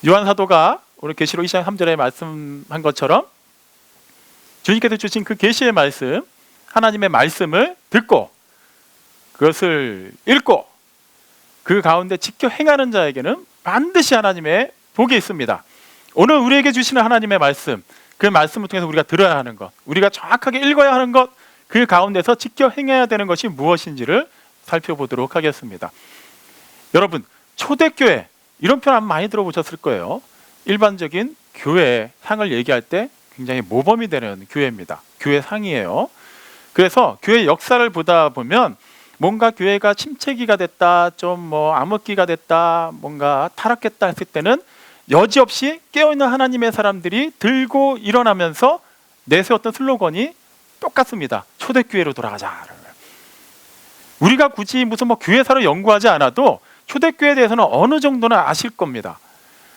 요한 사도가 오늘 계시록 2장 3절에 말씀한 것처럼 주님께서 주신 그 계시의 말씀, 하나님의 말씀을 듣고 그것을 읽고 그 가운데 지켜 행하는 자에게는 반드시 하나님의 복이 있습니다. 오늘 우리에게 주시는 하나님의 말씀, 그 말씀을 통해서 우리가 들어야 하는 것, 우리가 정확하게 읽어야 하는 것, 그 가운데서 지켜 행해야 되는 것이 무엇인지를 살펴보도록 하겠습니다. 여러분, 초대교회 이런 표현 많이 들어보셨을 거예요. 일반적인 교회 상을 얘기할 때 굉장히 모범이 되는 교회입니다. 교회 상이에요. 그래서 교회 역사를 보다 보면 뭔가 교회가 침체기가 됐다, 좀 뭐 암흑기가 됐다, 뭔가 타락했다 했을 때는 여지없이 깨어있는 하나님의 사람들이 들고 일어나면서 내세웠던 슬로건이 똑같습니다. 초대교회로 돌아가자. 우리가 굳이 무슨 뭐 교회사를 연구하지 않아도 초대교회에 대해서는 어느 정도는 아실 겁니다.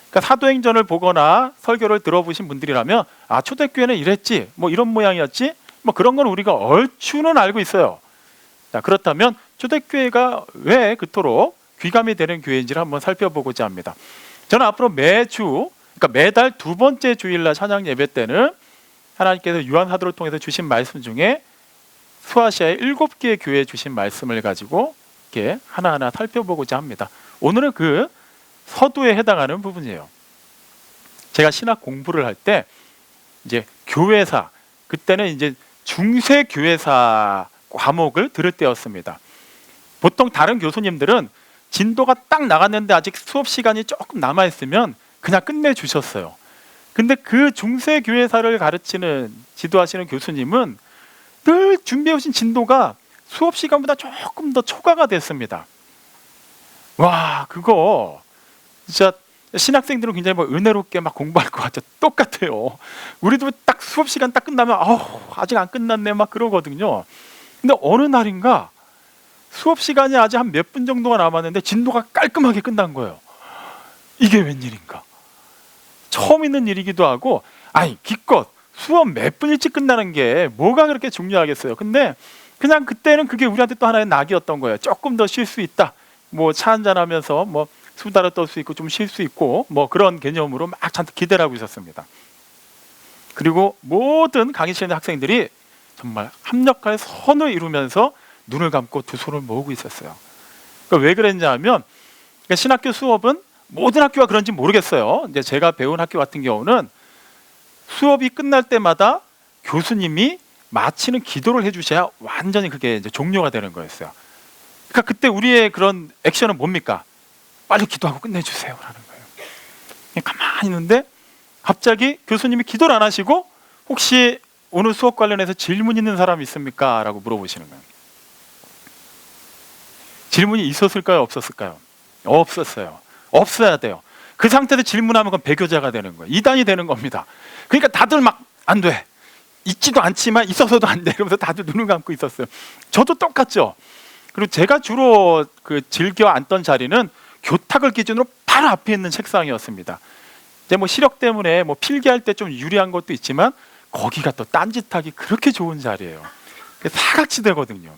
그러니까 사도행전을 보거나 설교를 들어보신 분들이라면 아, 초대교회는 이랬지, 뭐 이런 모양이었지, 뭐 그런 건 우리가 얼추는 알고 있어요. 자, 그렇다면 초대교회가 왜 그토록 귀감이 되는 교회인지를 한번 살펴보고자 합니다. 저는 앞으로 매주, 그러니까 매달 두 번째 주일날 찬양 예배 때는 하나님께서 요한 사도를 통해서 주신 말씀 중에 소아시아의 7개의 교회에 주신 말씀을 가지고 이렇게 하나하나 살펴보고자 합니다. 오늘은 그 서두에 해당하는 부분이에요. 제가 신학 공부를 할 때 이제 교회사, 그때는 이제 중세 교회사 과목을 들을 때였습니다. 보통 다른 교수님들은 진도가 딱 나갔는데 아직 수업 시간이 조금 남아 있으면 그냥 끝내 주셨어요. 근데 그 중세 교회사를 가르치는 지도하시는 교수님은 늘 준비해 오신 진도가 수업 시간보다 조금 더 초과가 됐습니다. 와, 그거 진짜 신학생들은 굉장히 뭐 은혜롭게 막 공부할 것 같죠. 똑같아요. 우리도 딱 수업 시간 딱 끝나면 아직 안 끝났네 막 그러거든요. 근데 어느 날인가 수업 시간이 아직 한 몇 분 정도가 남았는데 진도가 깔끔하게 끝난 거예요. 이게 웬일인가? 처음 있는 일이기도 하고, 아니 기껏 수업 몇 분 일찍 끝나는 게 뭐가 그렇게 중요하겠어요. 근데 그냥 그때는 그게 우리한테 또 하나의 낙이었던 거예요. 조금 더 쉴 수 있다. 뭐 차 한잔 하면서 뭐 수다를 떨 수 있고 좀 쉴 수 있고 뭐 그런 개념으로 막 잔뜩 기대를 하고 있었습니다. 그리고 모든 강의 시간의 학생들이 정말 합력할 선을 이루면서 눈을 감고 두 손을 모으고 있었어요. 그러니까 왜 그랬냐 하면 신학교 수업은 모든 학교가 그런지 모르겠어요. 이제 제가 배운 학교 같은 경우는 수업이 끝날 때마다 교수님이 마치는 기도를 해주셔야 완전히 그게 이제 종료가 되는 거였어요. 그러니까 그때 우리의 그런 액션은 뭡니까? 빨리 기도하고 끝내주세요 라는 거예요. 그냥 가만히 있는데 갑자기 교수님이 기도를 안 하시고 혹시 오늘 수업 관련해서 질문 있는 사람 있습니까? 라고 물어보시는 거예요. 질문이 있었을까요? 없었을까요? 없었어요. 없어야 돼요. 그 상태에서 질문하면 그건 배교자가 되는 거예요. 이단이 되는 겁니다. 그러니까 다들 막 안 돼. 있지도 않지만 있어서도 안 돼. 이러면서 다들 눈을 감고 있었어요. 저도 똑같죠. 그리고 제가 주로 그 즐겨 앉던 자리는 교탁을 기준으로 바로 앞에 있는 책상이었습니다. 이제 뭐 시력 때문에 뭐 필기할 때 좀 유리한 것도 있지만 거기가 또 딴짓하기 그렇게 좋은 자리예요. 사각지대거든요.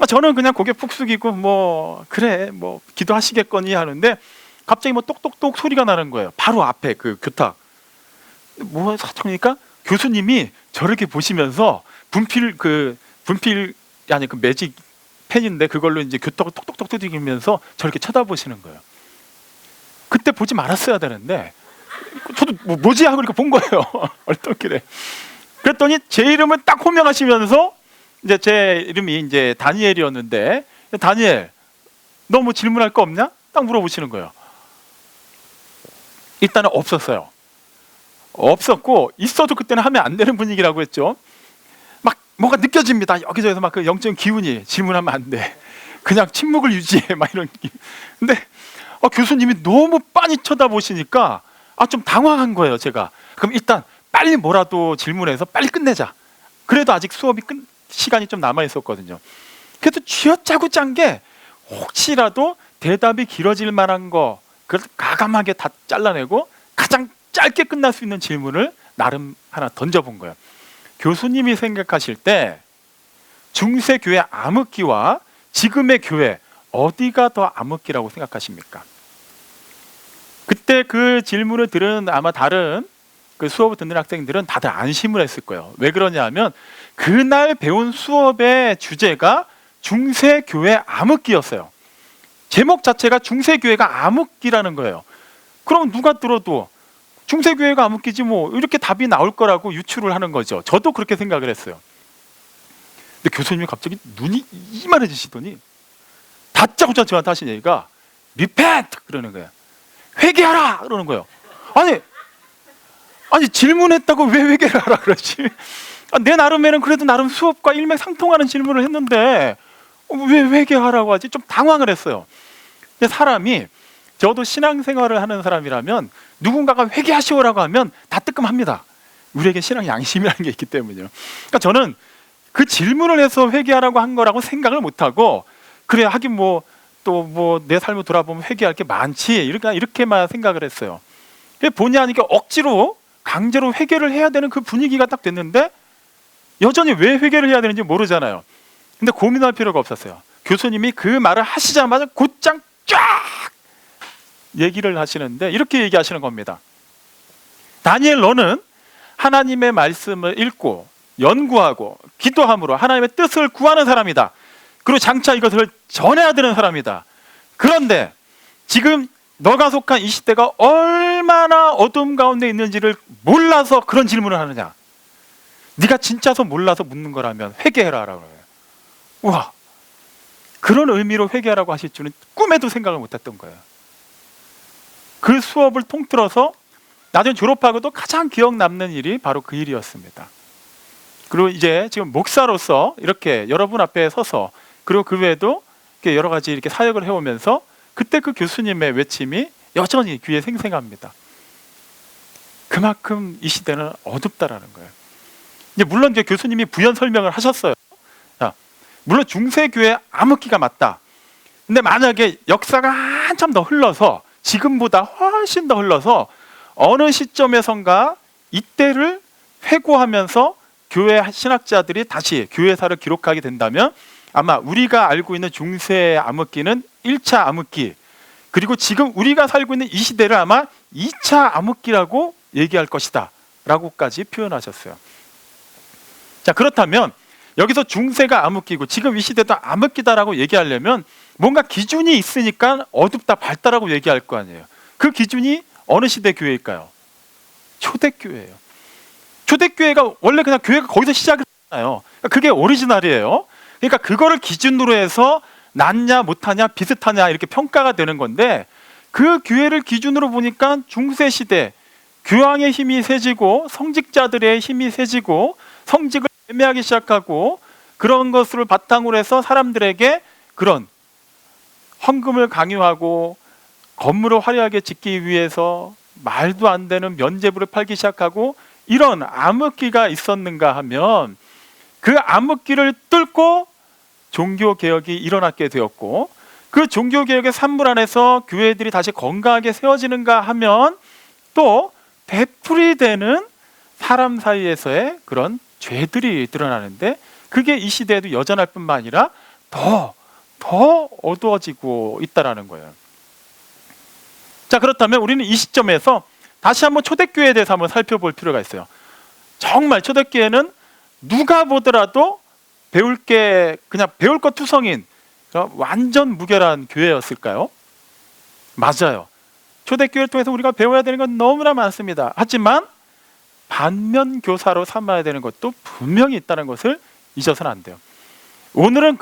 저는 그냥 고개 푹 숙이고 뭐 그래 뭐 기도하시겠거니 하는데 갑자기 뭐 똑똑똑 소리가 나는 거예요. 바로 앞에 그 교탁. 뭐 사정이니까 교수님이 저렇게 보시면서 분필 아니 그 매직 펜인데 그걸로 이제 교탁을 톡톡톡 두드리면서 저렇게 쳐다보시는 거예요. 그때 보지 말았어야 되는데 저도 뭐지 하고 이렇게 본 거예요. 얼떨결에. 그랬더니 제 이름을 딱 호명하시면서 이제 제 이름이 이제 다니엘이었는데 다니엘, 너 뭐 질문할 거 없냐? 딱 물어보시는 거예요. 일단은 없었어요. 없었고 있어도 그때는 하면 안 되는 분위기라고 했죠. 막 뭐가 느껴집니다. 여기저기서 막 그 영적인 기운이 질문하면 안 돼. 그냥 침묵을 유지해 막 이런 느낌. 근데 교수님이 너무 빤히 쳐다보시니까 좀 당황한 거예요. 제가. 그럼 일단 빨리 뭐라도 질문해서 빨리 끝내자. 그래도 아직 수업이 시간이 좀 남아 있었거든요. 그래도 쥐어짜고 짠 게 혹시라도 대답이 길어질 만한 거 그걸 가감하게 다 잘라내고 가장 짧게 끝날 수 있는 질문을 나름 하나 던져본 거예요. 교수님이 생각하실 때 중세 교회 암흑기와 지금의 교회 어디가 더 암흑기라고 생각하십니까? 그때 그 질문을 들은 아마 다른 그 수업을 듣는 학생들은 다들 안심을 했을 거예요. 왜 그러냐면 그날 배운 수업의 주제가 중세교회 암흑기였어요. 제목 자체가 중세교회가 암흑기라는 거예요. 그럼 누가 들어도 중세교회가 암흑기지 뭐 이렇게 답이 나올 거라고 유추를 하는 거죠. 저도 그렇게 생각을 했어요. 근데 교수님이 갑자기 눈이 이만해지시더니 다짜고짜 저한테 하신 얘기가 repent 그러는 거예요. 회개하라 그러는 거예요. 아니 질문했다고 왜 회개를 하라 그러지? 내 나름에는 그래도 나름 수업과 일맥상통하는 질문을 했는데 왜 회개하라고 하지? 좀 당황을 했어요. 근데 사람이 저도 신앙생활을 하는 사람이라면 누군가가 회개하시오라고 하면 다 뜨끔합니다. 우리에게 신앙 양심이라는 게 있기 때문이요. 그러니까 저는 그 질문을 해서 회개하라고 한 거라고 생각을 못하고 그래 하긴 뭐 또 뭐 내 삶을 돌아보면 회개할 게 많지 이렇게만 생각을 했어요. 본의 아니게 억지로 강제로 회개를 해야 되는 그 분위기가 딱 됐는데 여전히 왜 회개를 해야 되는지 모르잖아요. 근데 고민할 필요가 없었어요. 교수님이 그 말을 하시자마자 곧장 쫙 얘기를 하시는데 이렇게 얘기하시는 겁니다. 다니엘 너는 하나님의 말씀을 읽고 연구하고 기도함으로 하나님의 뜻을 구하는 사람이다. 그리고 장차 이것을 전해야 되는 사람이다. 그런데 지금 너가 속한 이 시대가 얼마나 어둠 가운데 있는지를 몰라서 그런 질문을 하느냐. 네가 진짜서 몰라서 묻는 거라면 회개해라라고 해요. 우와, 그런 의미로 회개하라고 하실 줄은 꿈에도 생각을 못했던 거예요. 그 수업을 통틀어서 나중에 졸업하고도 가장 기억 남는 일이 바로 그 일이었습니다. 그리고 이제 지금 목사로서 이렇게 여러분 앞에 서서 그리고 그 외에도 여러 가지 이렇게 사역을 해오면서 그때 그 교수님의 외침이 여전히 귀에 생생합니다. 그만큼 이 시대는 어둡다라는 거예요. 이제 물론 이제 교수님이 부연 설명을 하셨어요. 자, 물론 중세교회 암흑기가 맞다. 근데 만약에 역사가 한참 더 흘러서 지금보다 훨씬 더 흘러서 어느 시점에선가 이때를 회고하면서 교회 신학자들이 다시 교회사를 기록하게 된다면 아마 우리가 알고 있는 중세 암흑기는 1차 암흑기, 그리고 지금 우리가 살고 있는 이 시대를 아마 2차 암흑기라고 얘기할 것이다 라고까지 표현하셨어요. 자, 그렇다면 여기서 중세가 암흑기고 지금 이 시대도 암흑기다라고 얘기하려면 뭔가 기준이 있으니까 어둡다 밝다라고 얘기할 거 아니에요. 그 기준이 어느 시대 교회일까요? 초대교회예요. 초대교회가 원래 그냥 교회가 거기서 시작을 했잖아요. 그게 오리지널이에요. 그러니까 그거를 기준으로 해서 낫냐 못하냐 비슷하냐 이렇게 평가가 되는 건데 그 교회를 기준으로 보니까 중세시대 교황의 힘이 세지고 성직자들의 힘이 세지고 성직을 애매하기 시작하고 그런 것을 바탕으로 해서 사람들에게 그런 헌금을 강요하고 건물을 화려하게 짓기 위해서 말도 안 되는 면죄부를 팔기 시작하고 이런 암흑기가 있었는가 하면 그 암흑기를 뚫고 종교개혁이 일어나게 되었고 그 종교개혁의 산물 안에서 교회들이 다시 건강하게 세워지는가 하면 또 되풀이되는 사람 사이에서의 그런 죄들이 드러나는데 그게 이 시대에도 여전할 뿐만 아니라 더 어두워지고 있다는 거예요. 자, 그렇다면 우리는 이 시점에서 다시 한번 초대교회에 대해서 한번 살펴볼 필요가 있어요. 정말 초대교회는 누가 보더라도 배울 것 투성인 완전 무결한 교회였을까요? 맞아요. 초대교회를 통해서 우리가 배워야 되는 건 너무나 많습니다. 하지만 반면 교사로 삼아야 되는 것도 분명히 있다는 것을 잊어서는 안 돼요. 오늘은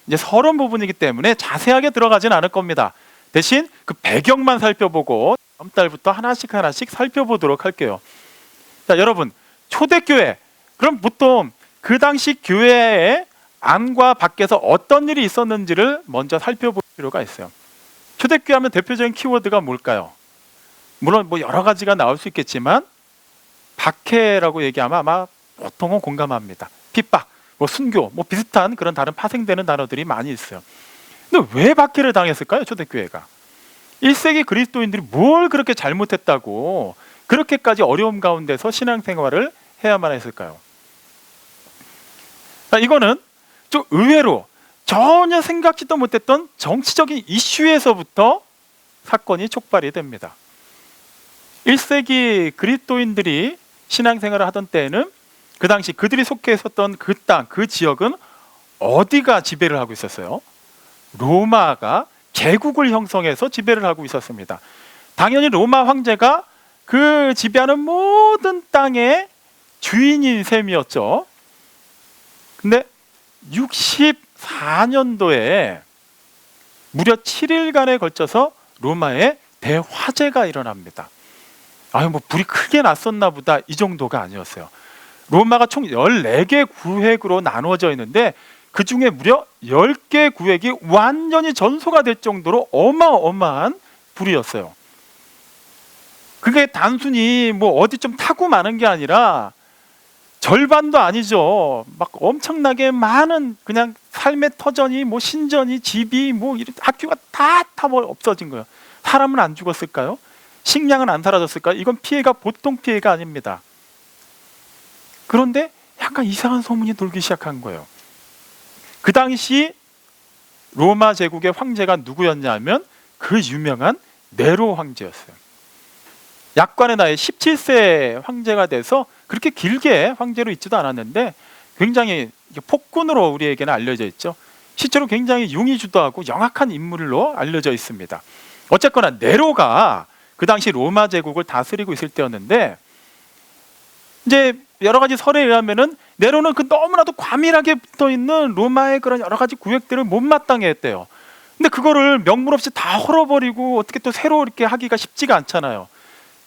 이제 서론 부분이기 때문에 자세하게 들어가진 않을 겁니다. 대신 그 배경만 살펴보고 다음 달부터 하나씩 살펴보도록 할게요. 자, 여러분, 초대교회, 그럼 보통 그 당시 교회의 안과 밖에서 어떤 일이 있었는지를 먼저 살펴볼 필요가 있어요. 초대교회 하면 대표적인 키워드가 뭘까요? 물론 뭐 여러 가지가 나올 수 있겠지만 박해라고 얘기하면 아마 보통은 공감합니다. 핍박, 뭐 순교, 뭐 비슷한 그런 다른 파생되는 단어들이 많이 있어요. 근데 왜 박해를 당했을까요? 초대교회가 1세기 그리스도인들이 뭘 그렇게 잘못했다고 그렇게까지 어려움 가운데서 신앙생활을 해야만 했을까요? 이거는 좀 의외로 전혀 생각지도 못했던 정치적인 이슈에서부터 사건이 촉발이 됩니다. 1세기 그리스도인들이 신앙생활을 하던 때에는 그 당시 그들이 속해 있었던 그 땅, 그 지역은 어디가 지배를 하고 있었어요? 로마가 제국을 형성해서 지배를 하고 있었습니다. 당연히 로마 황제가 그 지배하는 모든 땅의 주인인 셈이었죠. 근데 64년도에 무려 7일간에 걸쳐서 로마에 대화재가 일어납니다. 뭐 불이 크게 났었나 보다, 이 정도가 아니었어요. 로마가 총 14개 구획으로 나누어져 있는데 그 중에 무려 10개 구획이 완전히 전소가 될 정도로 어마어마한 불이었어요. 그게 단순히 뭐 어디 좀 타고 마는 게 아니라 절반도 아니죠. 막 엄청나게 많은 그냥 삶의 터전이, 뭐 신전이, 집이, 뭐 학교가 다 없어진 거예요. 사람은 안 죽었을까요? 식량은 안 사라졌을까요? 이건 피해가 보통 피해가 아닙니다. 그런데 약간 이상한 소문이 돌기 시작한 거예요. 그 당시 로마 제국의 황제가 누구였냐면 그 유명한 네로 황제였어요. 약관의 나이 17세 황제가 돼서 그렇게 길게 황제로 있지도 않았는데 굉장히 폭군으로 우리에게는 알려져 있죠. 실제로 굉장히 용의주도하고 영악한 인물로 알려져 있습니다. 어쨌거나 네로가 그 당시 로마 제국을 다스리고 있을 때였는데, 이제 여러 가지 설에 의하면은 네로는 그 너무나도 과밀하게 붙어 있는 로마의 그런 여러 가지 구획들을 못마땅해 했대요. 근데 그거를 명분 없이 다 헐어버리고 어떻게 또 새로 이렇게 하기가 쉽지가 않잖아요.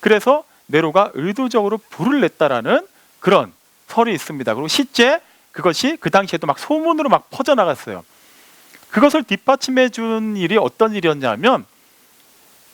그래서 네로가 의도적으로 불을 냈다라는 그런 설이 있습니다. 그리고 실제 그것이 그 당시에도 막 소문으로 막 퍼져나갔어요. 그것을 뒷받침해 준 일이 어떤 일이었냐면,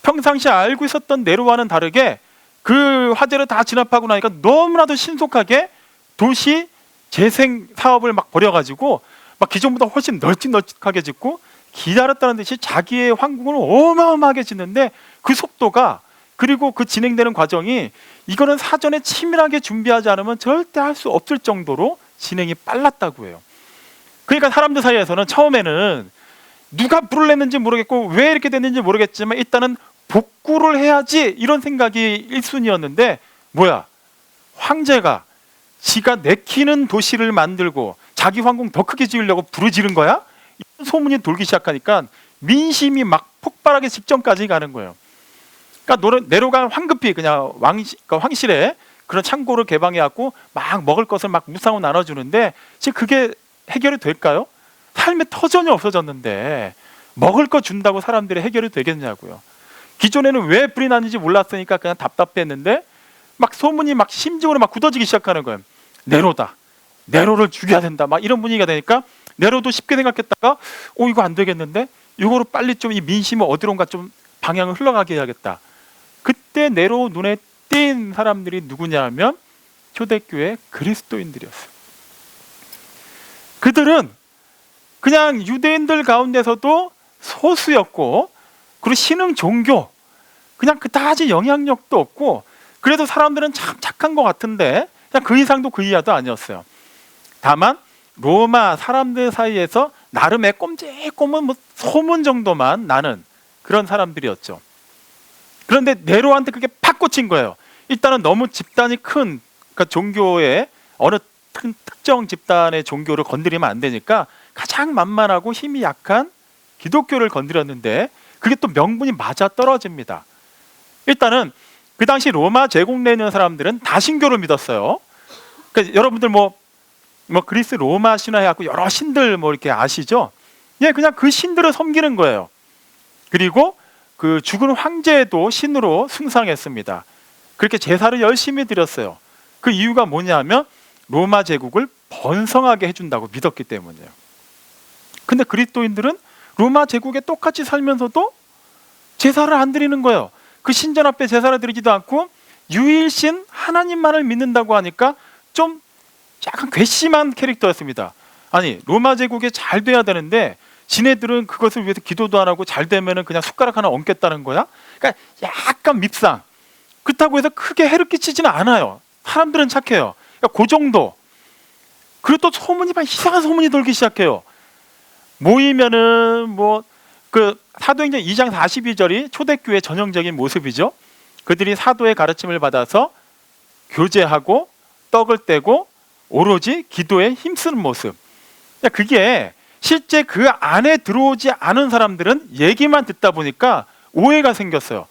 평상시에 알고 있었던 네로와는 다르게 그 화재를 다 진압하고 나니까 너무나도 신속하게 도시 재생 사업을 막 벌여가지고 막 기존보다 훨씬 널찍널찍하게 짓고 기다렸다는 듯이 자기의 황궁을 어마어마하게 짓는데, 그 속도가, 그리고 그 진행되는 과정이, 이거는 사전에 치밀하게 준비하지 않으면 절대 할 수 없을 정도로 진행이 빨랐다고 해요. 그러니까 사람들 사이에서는 처음에는 누가 불을 냈는지 모르겠고 왜 이렇게 됐는지 모르겠지만 일단은 복구를 해야지, 이런 생각이 1순위였는데, 뭐야, 황제가 지가 내키는 도시를 만들고 자기 황궁 더 크게 지으려고 불을 지른 거야? 이런 소문이 돌기 시작하니까 민심이 막 폭발하기 직전까지 가는 거예요. 그러니까 네로가 황급히 그냥 황실에 그런 창고를 개방해갖고 막 먹을 것을 막 무상으로 나눠주는데, 지금 그게 해결이 될까요? 삶의 터전이 없어졌는데 먹을 거 준다고 사람들이 해결이 되겠냐고요. 기존에는 왜 불이 났는지 몰랐으니까 그냥 답답했는데 막 소문이 막 심증으로 막 굳어지기 시작하는 거예요. 네로다, 네로를 죽여야 된다, 막 이런 분위기가 되니까 네로도 쉽게 생각했다가 이거 안 되겠는데, 이거로 빨리 좀 이 민심을 어디론가 좀 방향을 흘러가게 해야겠다. 그때 네로 눈에 띈 사람들이 누구냐면 초대교회 그리스도인들이었어요. 그들은 그냥 유대인들 가운데서도 소수였고, 그리고 신흥 종교, 그냥 그다지 영향력도 없고, 그래도 사람들은 참 착한 것 같은데 그냥 그 이상도 그 이하도 아니었어요. 다만 로마 사람들 사이에서 나름의 꼼지꼼은 뭐 소문 정도만 나는 그런 사람들이었죠. 그런데 네로한테 그게 팍 꽂힌 거예요. 일단은 너무 집단이 큰, 그러니까 종교의 어느 특정 집단의 종교를 건드리면 안 되니까 가장 만만하고 힘이 약한 기독교를 건드렸는데, 그게 또 명분이 맞아 떨어집니다. 일단은 그 당시 로마 제국 내에 있는 사람들은 다신교를 믿었어요. 그러니까 여러분들 뭐 그리스 로마 신화해갖고 여러 신들 뭐 이렇게 아시죠? 예, 그냥 그 신들을 섬기는 거예요. 그리고 그 죽은 황제도 신으로 숭상했습니다. 그렇게 제사를 열심히 드렸어요. 그 이유가 뭐냐면 로마 제국을 번성하게 해준다고 믿었기 때문이에요. 근데 그리스도인들은 로마 제국에 똑같이 살면서도 제사를 안 드리는 거예요. 그 신전 앞에 제사를 드리지도 않고 유일신 하나님만을 믿는다고 하니까 좀 약간 괘씸한 캐릭터였습니다. 아니, 로마 제국에 잘 돼야 되는데 지네들은 그것을 위해서 기도도 안 하고 잘 되면은 그냥 숟가락 하나 얹겠다는 거야? 그러니까 약간 밉상. 그렇다고 해서 크게 해를 끼치지는 않아요. 사람들은 착해요. 그러니까 그 정도. 그리고 또 소문이 막 이상한 소문이 돌기 시작해요. 모이면은 뭐 그 사도행전 2장 42절이 초대교회 전형적인 모습이죠. 그들이 사도의 가르침을 받아서 교제하고 떡을 떼고 오로지 기도에 힘쓰는 모습. 그게 실제 그 안에 들어오지 않은 사람들은 얘기만 듣다 보니까 오해가 생겼어요.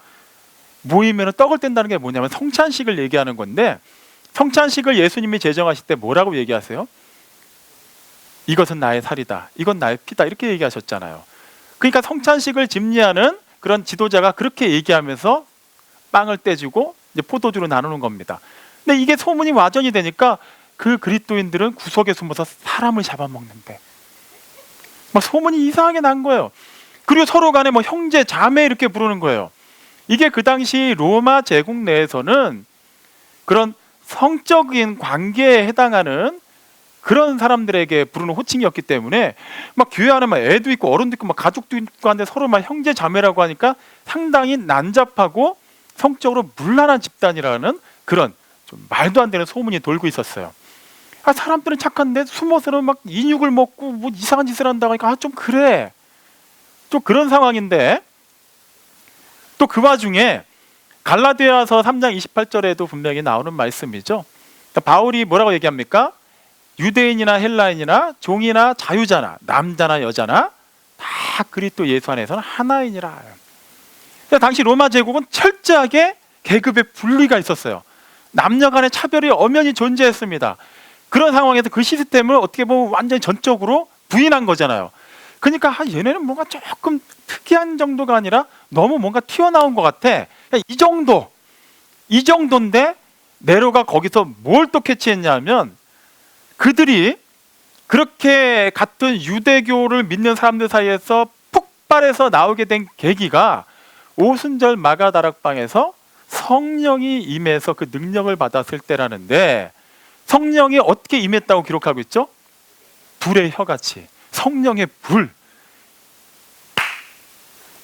모이면 떡을 뗀다는 게 뭐냐면 성찬식을 얘기하는 건데, 성찬식을 예수님이 제정하실 때 뭐라고 얘기하세요? 이것은 나의 살이다, 이건 나의 피다, 이렇게 얘기하셨잖아요. 그러니까 성찬식을 집례하는 그런 지도자가 그렇게 얘기하면서 빵을 떼주고 이제 포도주로 나누는 겁니다. 근데 이게 소문이 와전이 되니까 그 그리스도인들은 구석에 숨어서 사람을 잡아먹는데 막 소문이 이상하게 난 거예요. 그리고 서로 간에 뭐 형제 자매 이렇게 부르는 거예요. 이게 그 당시 로마 제국 내에서는 그런 성적인 관계에 해당하는 그런 사람들에게 부르는 호칭이었기 때문에 막 교회 안에 막 애도 있고 어른도 있고 막 가족도 있고 한데 서로 막 형제 자매라고 하니까 상당히 난잡하고 성적으로 문란한 집단이라는 그런 좀 말도 안 되는 소문이 돌고 있었어요. 사람들은 착한데 숨어서는 막 인육을 먹고 뭐 이상한 짓을 한다고 하니까 좀 그래, 좀 그런 상황인데, 또 그 와중에 갈라디아서 3장 28절에도 분명히 나오는 말씀이죠. 바울이 뭐라고 얘기합니까? 유대인이나 헬라인이나 종이나 자유자나 남자나 여자나 다 그리스도 예수 안에서는 하나이니라. 당시 로마 제국은 철저하게 계급의 분리가 있었어요. 남녀 간의 차별이 엄연히 존재했습니다. 그런 상황에서 그 시스템을 어떻게 보면 완전히 전적으로 부인한 거잖아요. 그러니까 얘네는 뭔가 조금 특이한 정도가 아니라 너무 뭔가 튀어나온 것 같아. 이 정도인데 네로가 거기서 뭘 또 캐치했냐면, 그들이 그렇게 같은 유대교를 믿는 사람들 사이에서 폭발해서 나오게 된 계기가 오순절 마가다락방에서 성령이 임해서 그 능력을 받았을 때라는데, 성령이 어떻게 임했다고 기록하고 있죠? 불의 혀같이, 성령의 불.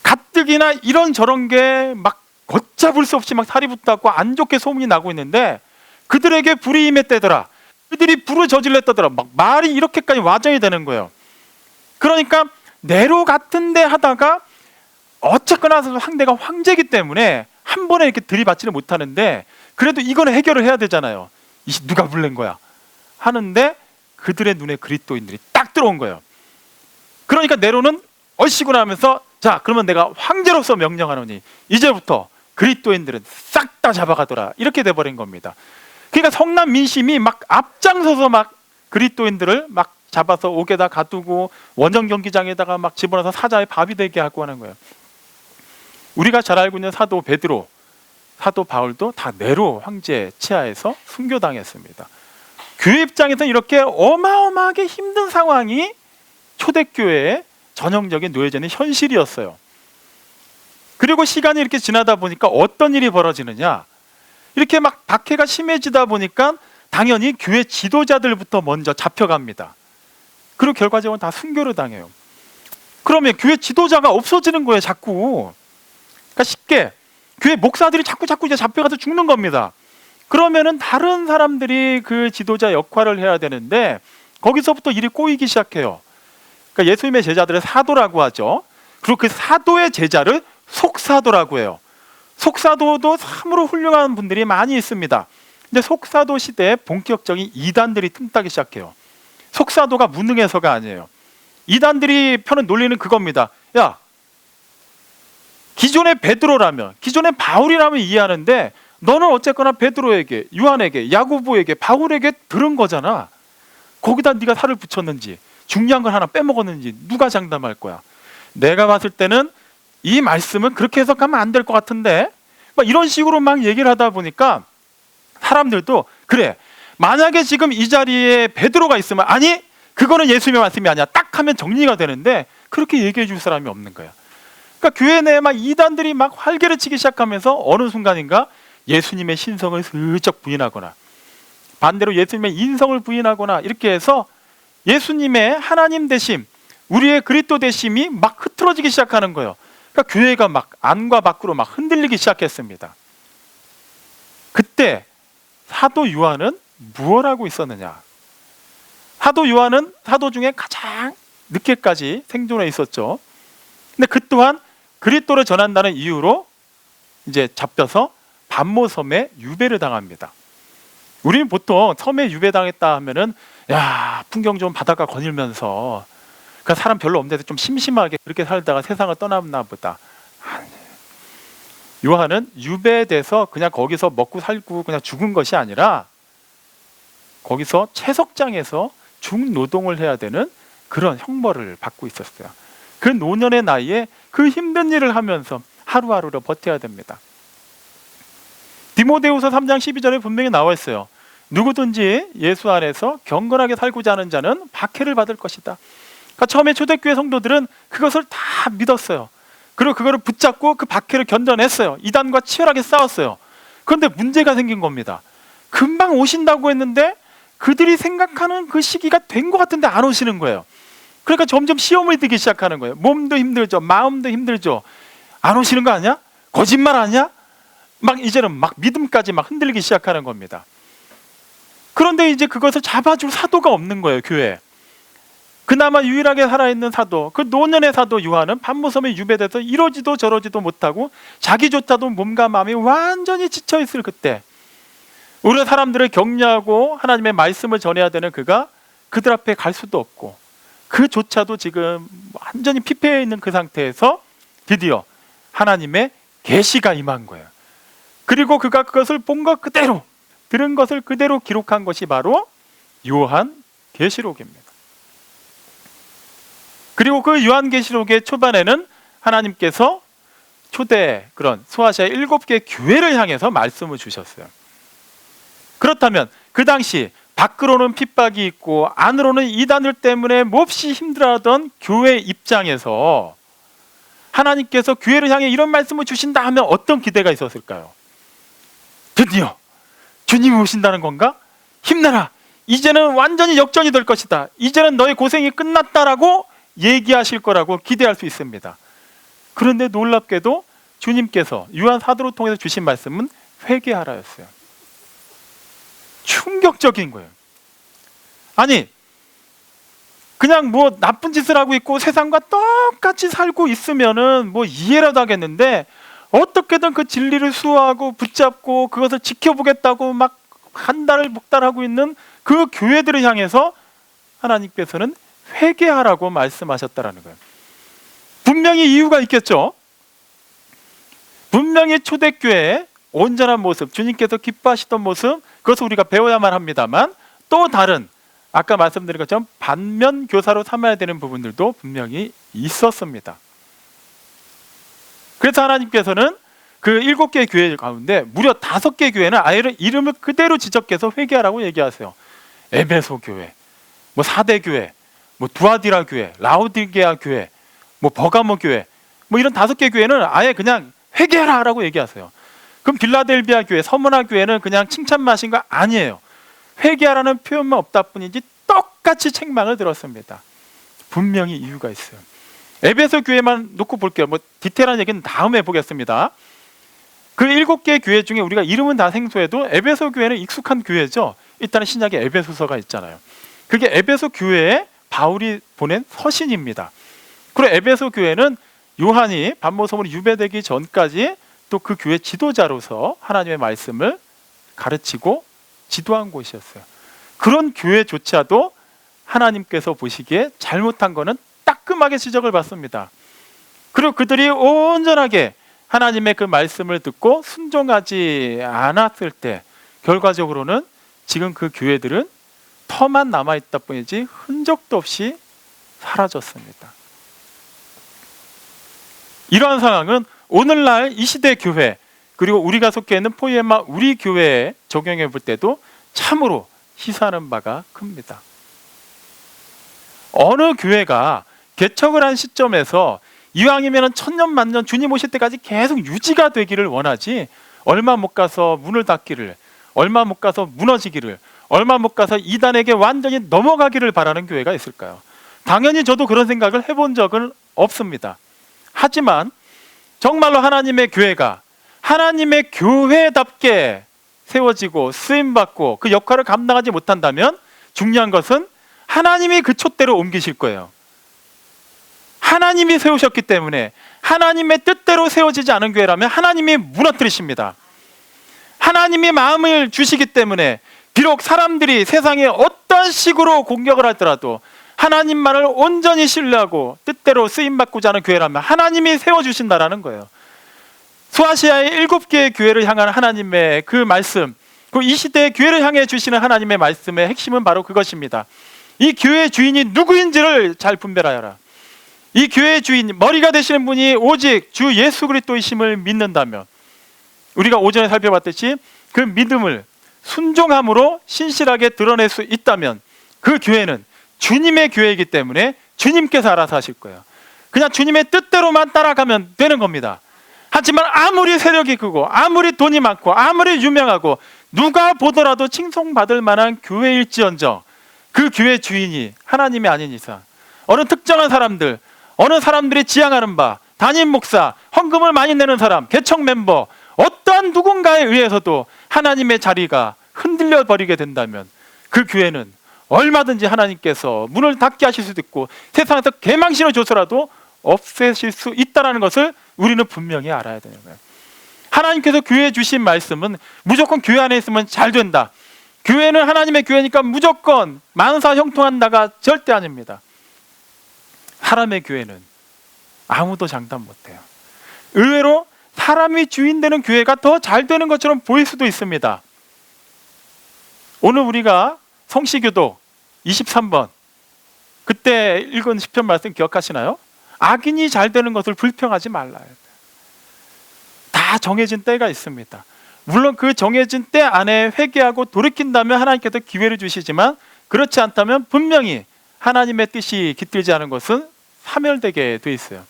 가뜩이나 이런저런 게 막 걷잡을 수 없이 막 살이 붙었고 안 좋게 소문이 나고 있는데 그들에게 불이 임했대더라. 그들이 불을 저질렀다더라. 막 말이 이렇게까지 와전이 되는 거예요. 그러니까 네로 같은데 하다가 어쨌거나 상대가 황제이기 때문에 한 번에 이렇게 들이받지를 못하는데, 그래도 이거는 해결을 해야 되잖아요. 누가 불낸 거야 하는데 그들의 눈에 그리스도인들이 딱 들어온 거예요. 그러니까 네로는 얼씨구나 하면서, 자 그러면 내가 황제로서 명령하노니 이제부터 그리스도인들은 싹 다 잡아가더라, 이렇게 돼버린 겁니다. 그러니까 성난 민심이 막 앞장서서 막 그리스도인들을 막 잡아서 옥에다 가두고 원정 경기장에다가 막 집어넣어서 사자의 밥이 되게 하고 하는 거예요. 우리가 잘 알고 있는 사도 베드로, 사도 바울도 다 네로 황제 치하에서 순교당했습니다. 교회 입장에서 이렇게 어마어마하게 힘든 상황이 초대교회의 전형적인 노예제는 현실이었어요. 그리고 시간이 이렇게 지나다 보니까 어떤 일이 벌어지느냐, 이렇게 막 박해가 심해지다 보니까 당연히 교회 지도자들부터 먼저 잡혀갑니다. 그리고 결과적으로 다 순교를 당해요. 그러면 교회 지도자가 없어지는 거예요, 자꾸. 그러니까 쉽게 교회 목사들이 자꾸 이제 잡혀가서 죽는 겁니다. 그러면은 다른 사람들이 그 지도자 역할을 해야 되는데 거기서부터 일이 꼬이기 시작해요. 그러니까 예수님의 제자들을 사도라고 하죠. 그리고 그 사도의 제자를 속사도라고 해요. 속사도도 참으로 훌륭한 분들이 많이 있습니다. 근데 속사도 시대에 본격적인 이단들이 틈타기 시작해요. 속사도가 무능해서가 아니에요. 이단들이 펴는 논리는 그겁니다. 야, 기존의 베드로라면, 기존의 바울이라면 이해하는데 너는 어쨌거나 베드로에게, 요한에게, 야고보에게, 바울에게 들은 거잖아. 거기다 네가 살을 붙였는지 중요한 걸 하나 빼먹었는지 누가 장담할 거야? 내가 봤을 때는 이 말씀은 그렇게 해석하면 안 될 것 같은데, 막 이런 식으로 막 얘기를 하다 보니까 사람들도 그래, 만약에 지금 이 자리에 베드로가 있으면, 아니 그거는 예수님의 말씀이 아니야, 딱 하면 정리가 되는데 그렇게 얘기해 줄 사람이 없는 거야. 그러니까 교회 내에 막 이단들이 막 활개를 치기 시작하면서 어느 순간인가 예수님의 신성을 슬쩍 부인하거나 반대로 예수님의 인성을 부인하거나 이렇게 해서 예수님의 하나님 되심, 우리의 그리스도 되심이 막 흐트러지기 시작하는 거예요. 그러니까 교회가 막 안과 밖으로 막 흔들리기 시작했습니다. 그때 사도 요한은 무엇 하고 있었느냐? 사도 요한은 사도 중에 가장 늦게까지 생존해 있었죠. 근데 그 또한 그리스도를 전한다는 이유로 이제 잡혀서 반모섬에 유배를 당합니다. 우리는 보통 섬에 유배당했다 하면은 야, 풍경 좋은 바닷가 거닐면서 그 사람 별로 없는데 좀 심심하게 그렇게 살다가 세상을 떠났나 보다. 요한은 유배돼서 그냥 거기서 먹고 살고 그냥 죽은 것이 아니라 거기서 채석장에서 중노동을 해야 되는 그런 형벌을 받고 있었어요. 그 노년의 나이에 그 힘든 일을 하면서 하루하루를 버텨야 됩니다. 디모데후서 3장 12절에 분명히 나와 있어요. 누구든지 예수 안에서 경건하게 살고자 하는 자는 박해를 받을 것이다. 그러니까 처음에 초대교회 성도들은 그것을 다 믿었어요. 그리고 그거를 붙잡고 그 박해를 견뎌냈어요. 이단과 치열하게 싸웠어요. 그런데 문제가 생긴 겁니다. 금방 오신다고 했는데 그들이 생각하는 그 시기가 된 것 같은데 안 오시는 거예요. 그러니까 점점 시험을 들기 시작하는 거예요. 몸도 힘들죠. 마음도 힘들죠. 안 오시는 거 아니야? 거짓말 아니야? 막 이제는 막 믿음까지 막 흔들리기 시작하는 겁니다. 그런데 이제 그것을 잡아줄 사도가 없는 거예요, 교회에. 그나마 유일하게 살아있는 사도, 그 노년의 사도 요한은 반모섬에 유배돼서 이러지도 저러지도 못하고 자기조차도 몸과 마음이 완전히 지쳐있을 그때, 우리 사람들을 격려하고 하나님의 말씀을 전해야 되는 그가 그들 앞에 갈 수도 없고 그조차도 지금 완전히 피폐해 있는 그 상태에서 드디어 하나님의 계시가 임한 거예요. 그리고 그가 그것을 본 것 그대로, 들은 것을 그대로 기록한 것이 바로 요한계시록입니다. 그리고 그 요한계시록의 초반에는 하나님께서 초대 그런 소아시아 7개 교회를 향해서 말씀을 주셨어요. 그렇다면 그 당시 밖으로는 핍박이 있고 안으로는 이단들 때문에 몹시 힘들어하던 교회 입장에서 하나님께서 교회를 향해 이런 말씀을 주신다 하면 어떤 기대가 있었을까요? 드디어 주님이 오신다는 건가? 힘내라, 이제는 완전히 역전이 될 것이다, 이제는 너의 고생이 끝났다라고 얘기하실 거라고 기대할 수 있습니다. 그런데 놀랍게도 주님께서 요한 사도를 통해서 주신 말씀은 회개하라였어요. 충격적인 거예요. 아니, 그냥 뭐 나쁜 짓을 하고 있고 세상과 똑같이 살고 있으면은 뭐 이해라도 하겠는데 어떻게든 그 진리를 수호하고 붙잡고 그것을 지켜보겠다고 막 한 달을 목달하고 있는 그 교회들을 향해서 하나님께서는 회개하라고 말씀하셨다라는 거예요. 분명히 이유가 있겠죠. 분명히 초대교회의 온전한 모습, 주님께서 기뻐하시던 모습, 그것을 우리가 배워야만 합니다만 또 다른 아까 말씀드린 것처럼 반면 교사로 삼아야 되는 부분들도 분명히 있었습니다. 그래서 하나님께서는 그 7개의 교회 가운데 무려 5개 교회는 아예 이름을 그대로 지적해서 회개하라고 얘기하세요. 에베소 교회, 뭐 사대 교회, 뭐 두아디라 교회, 라오디게아 교회, 뭐 버가모 교회, 뭐 이런 5개 교회는 아예 그냥 회개하라고 얘기하세요. 그럼 빌라델비아 교회, 서문화 교회는 그냥 칭찬마신 거 아니에요. 회개하라는 표현만 없다 뿐이지 똑같이 책망을 들었습니다. 분명히 이유가 있어요. 에베소 교회만 놓고 볼게요. 뭐 디테일한 얘기는 다음에 보겠습니다. 그 7개의 교회 중에 우리가 이름은 다 생소해도 에베소 교회는 익숙한 교회죠. 일단은 신약에 에베소서가 있잖아요. 그게 에베소 교회에 바울이 보낸 서신입니다. 그리고 에베소 교회는 요한이 반모섬으로 유배되기 전까지 또 그 교회 지도자로서 하나님의 말씀을 가르치고 지도한 곳이었어요. 그런 교회조차도 하나님께서 보시기에 잘못한 거는 따끔하게 지적을 받습니다. 그리고 그들이 온전하게 하나님의 그 말씀을 듣고 순종하지 않았을 때 결과적으로는 지금 그 교회들은 터만 남아있다 뿐이지 흔적도 없이 사라졌습니다. 이러한 상황은 오늘날 이 시대 교회 그리고 우리가 속해 있는 포이에마 우리 교회에 적용해 볼 때도 참으로 시사하는 바가 큽니다. 어느 교회가 개척을 한 시점에서 이왕이면 천년 만년 주님 오실 때까지 계속 유지가 되기를 원하지 얼마 못 가서 문을 닫기를, 얼마 못 가서 무너지기를, 얼마 못 가서 이단에게 완전히 넘어가기를 바라는 교회가 있을까요? 당연히 저도 그런 생각을 해본 적은 없습니다. 하지만 정말로 하나님의 교회가 하나님의 교회답게 세워지고 쓰임받고 그 역할을 감당하지 못한다면 중요한 것은 하나님이 그 촛대로 옮기실 거예요. 하나님이 세우셨기 때문에 하나님의 뜻대로 세워지지 않은 교회라면 하나님이 무너뜨리십니다. 하나님이 마음을 주시기 때문에 비록 사람들이 세상에 어떤 식으로 공격을 하더라도 하나님만을 온전히 신뢰하고 뜻대로 쓰임받고자 하는 교회라면 하나님이 세워주신다라는 거예요. 소아시아의 7개의 교회를 향한 하나님의 그 말씀, 그 이 시대의 교회를 향해 주시는 하나님의 말씀의 핵심은 바로 그것입니다. 이 교회의 주인이 누구인지를 잘 분별하여라. 이 교회의 주인, 머리가 되시는 분이 오직 주 예수 그리스도이심을 믿는다면, 우리가 오전에 살펴봤듯이 그 믿음을 순종함으로 신실하게 드러낼 수 있다면 그 교회는 주님의 교회이기 때문에 주님께서 알아서 하실 거예요. 그냥 주님의 뜻대로만 따라가면 되는 겁니다. 하지만 아무리 세력이 크고 아무리 돈이 많고 아무리 유명하고 누가 보더라도 칭송받을 만한 교회일지언정 그 교회 주인이 하나님이 아닌 이상, 어느 특정한 사람들, 어느 사람들이 지향하는 바, 담임 목사, 헌금을 많이 내는 사람, 개척 멤버, 어떠한 누군가에 의해서도 하나님의 자리가 흔들려 버리게 된다면 그 교회는 얼마든지 하나님께서 문을 닫게 하실 수도 있고 세상에서 개망신을 줘서라도 없애실 수 있다는 것을 우리는 분명히 알아야 되는 거예요. 하나님께서 교회에 주신 말씀은 무조건 교회 안에 있으면 잘 된다, 교회는 하나님의 교회니까 무조건 만사 형통한다가 절대 아닙니다. 사람의 교회는 아무도 장담 못해요. 의외로 사람이 주인 되는 교회가 더 잘 되는 것처럼 보일 수도 있습니다. 오늘 우리가 성시교독 23번 그때 읽은 시편 말씀 기억하시나요? 악인이 잘 되는 것을 불평하지 말라. 다 정해진 때가 있습니다. 물론 그 정해진 때 안에 회개하고 돌이킨다면 하나님께서 기회를 주시지만 그렇지 않다면 분명히 하나님의 뜻이 깃들지 않은 것은 사멸되게 돼 있어요.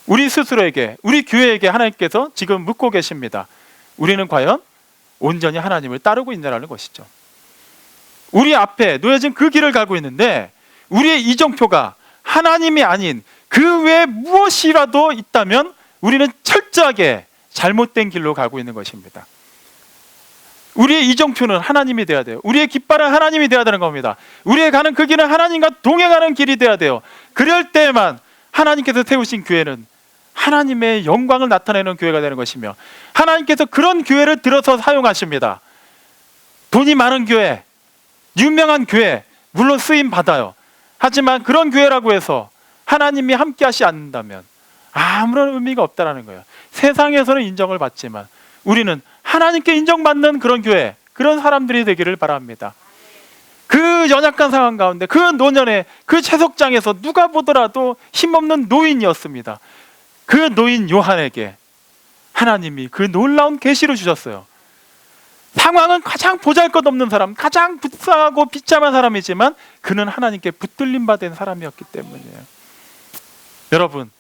우리 스스로에게, 우리 교회에게 하나님께서 지금 묻고 계십니다. 우리는 과연 온전히 하나님을 따르고 있느냐는 것이죠. 우리 앞에 놓여진 그 길을 가고 있는데 우리의 이정표가 하나님이 아닌 그 외에 무엇이라도 있다면 우리는 철저하게 잘못된 길로 가고 있는 것입니다. 우리의 이정표는 하나님이 되어야 돼요. 우리의 깃발은 하나님이 되어야 되는 겁니다. 우리의 가는 그 길은 하나님과 동행하는 길이 되어야 돼요. 그럴 때만 하나님께서 세우신 교회는 하나님의 영광을 나타내는 교회가 되는 것이며 하나님께서 그런 교회를 들어서 사용하십니다. 돈이 많은 교회, 유명한 교회 물론 쓰임 받아요. 하지만 그런 교회라고 해서 하나님이 함께 하시지 않는다면 아무런 의미가 없다는 거예요. 세상에서는 인정을 받지만 우리는 하나님께 인정받는 그런 교회, 그런 사람들이 되기를 바랍니다. 그 연약한 상황 가운데 그 노년에 그 채석장에서 누가 보더라도 힘없는 노인이었습니다. 그 노인 요한에게 하나님이 그 놀라운 계시를 주셨어요. 상황은 가장 보잘것없는 사람, 가장 불쌍하고 비참한 사람이지만 그는 하나님께 붙들림 받은 사람이었기 때문이에요. 여러분,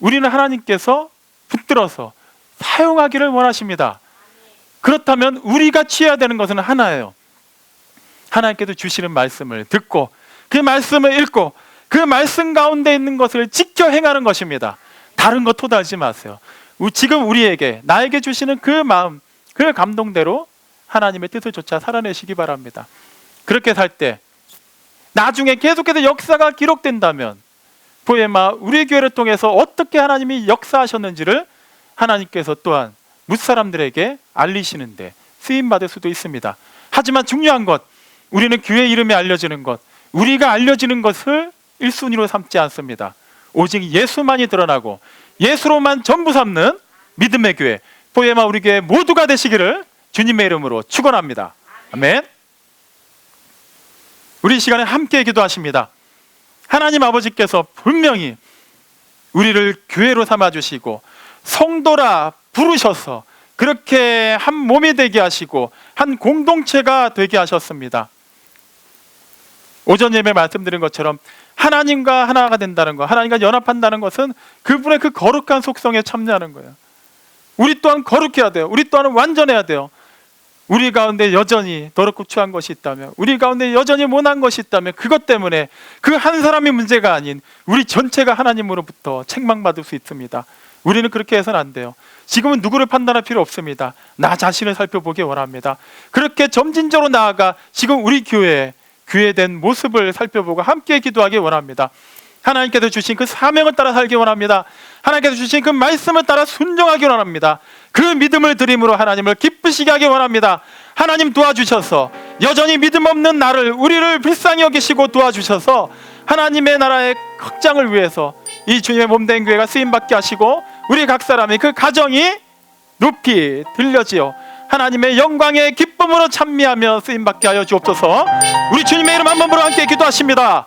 우리는 하나님께서 붙들어서 사용하기를 원하십니다. 그렇다면 우리가 취해야 되는 것은 하나예요. 하나님께서 주시는 말씀을 듣고 그 말씀을 읽고 그 말씀 가운데 있는 것을 지켜 행하는 것입니다. 다른 것 토달지 마세요. 지금 우리에게, 나에게 주시는 그 마음, 그 감동대로 하나님의 뜻을 쫓아 살아내시기 바랍니다. 그렇게 살 때 나중에 계속해서 역사가 기록된다면 포에마 우리 교회를 통해서 어떻게 하나님이 역사하셨는지를 하나님께서 또한 뭇사람들에게 알리시는데 쓰임받을 수도 있습니다. 하지만 중요한 것, 우리는 교회 이름이 알려지는 것, 우리가 알려지는 것을 1순위로 삼지 않습니다. 오직 예수만이 드러나고 예수로만 전부 삼는 믿음의 교회, 포에마 우리 교회 모두가 되시기를 주님의 이름으로 축원합니다. 아멘. 우리 이 시간에 함께 기도하십니다. 하나님 아버지께서 분명히 우리를 교회로 삼아주시고 성도라 부르셔서 그렇게 한 몸이 되게 하시고 한 공동체가 되게 하셨습니다. 오전 예배 말씀드린 것처럼 하나님과 하나가 된다는 것, 하나님과 연합한다는 것은 그분의 그 거룩한 속성에 참여하는 거예요. 우리 또한 거룩해야 돼요. 우리 또한 완전해야 돼요. 우리 가운데 여전히 더럽고 추한 것이 있다면, 우리 가운데 여전히 못난 것이 있다면 그것 때문에 그 한 사람의 문제가 아닌 우리 전체가 하나님으로부터 책망받을 수 있습니다. 우리는 그렇게 해서는 안 돼요. 지금은 누구를 판단할 필요 없습니다. 나 자신을 살펴보기 원합니다. 그렇게 점진적으로 나아가 지금 우리 교회된 모습을 살펴보고 함께 기도하기 원합니다. 하나님께서 주신 그 사명을 따라 살기 원합니다. 하나님께서 주신 그 말씀을 따라 순종하기 원합니다. 그 믿음을 드림으로 하나님을 기쁘시게 하기 원합니다. 하나님 도와주셔서 여전히 믿음 없는 나를, 우리를 불쌍히 여기시고 도와주셔서 하나님의 나라의 확장을 위해서 이 주님의 몸된 교회가 쓰임받게 하시고 우리 각 사람의 그 가정이 높이 들려지어 하나님의 영광의 기쁨으로 찬미하며 쓰임받게 하여 주옵소서. 우리 주님의 이름 한 번으로 함께 기도하십니다.